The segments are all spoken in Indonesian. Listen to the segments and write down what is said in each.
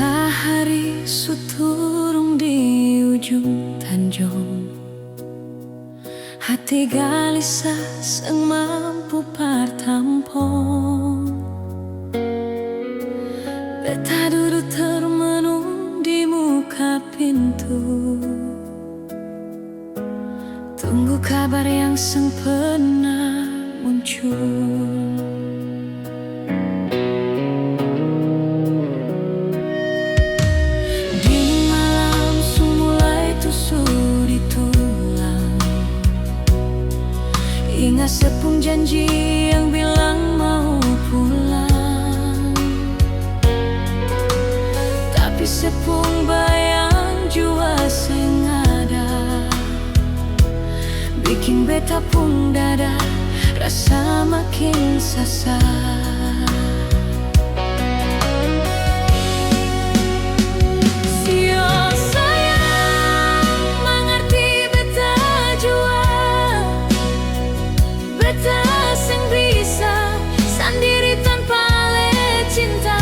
Matahari suturung di ujung tanjung, hati gelisah sang mampu partampong. Beta duduk termenung di muka pintu, tunggu kabar yang sempena muncul. Ingat sepung janji yang bilang mau pulang, tapi sepung bayang jua sengaja bikin beta pun dada rasa makin sasar. Beta sing bisa sendiri tanpa le cinta,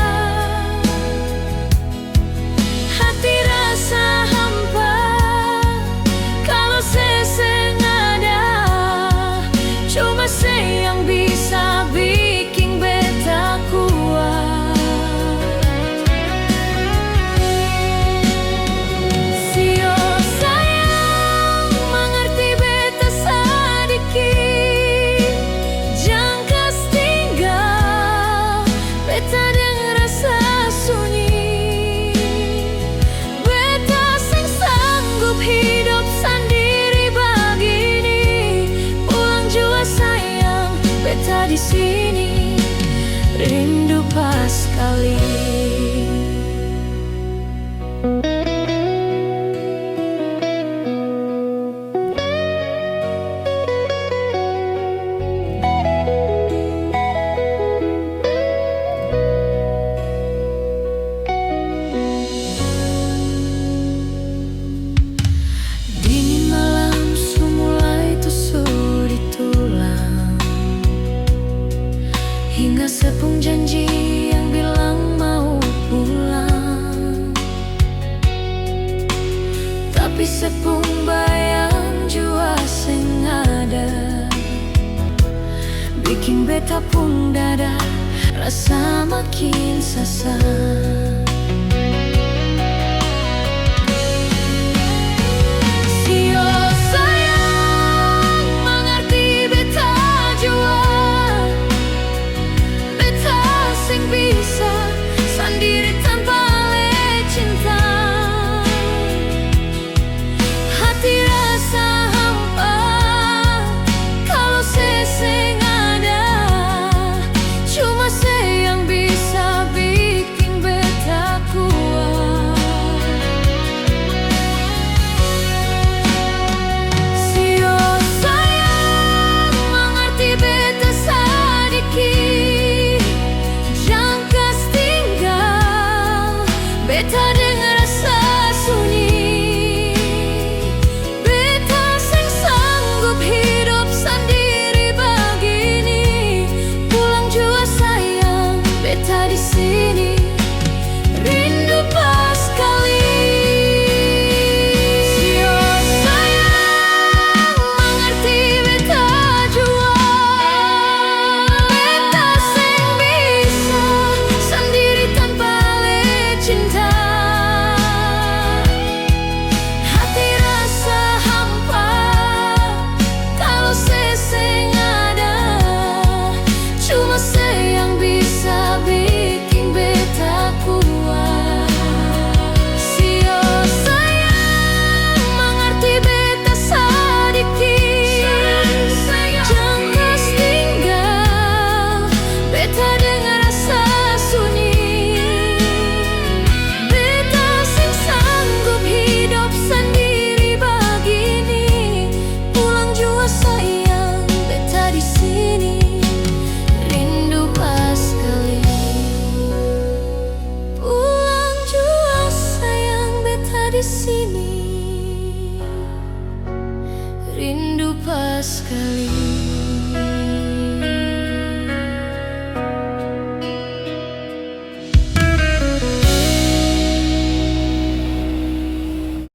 hati rasa hampa kalau seseng ada. Cuma se yang bisa bikin beta kuat. Sio sayang mengerti beta sedikit, beta dengan rasa sunyi. Beta sing sanggup hidup sendiri begini. Pulang jua sayang, beta di sini rindu pas kali. Hingga sepung janji yang bilang mau pulang, tapi sepung bayang jua sengaja bikin beta pun dada rasa makin sasar. Beta dengan rasa sunyi, beta sing sanggup hidup sendiri begini. Pulang jua sayang, beta di sini rindu pas kali. Sio sayang mengerti beta jua, beta sing bisa sendiri tanpa le cinta. Sini rindu pas kali.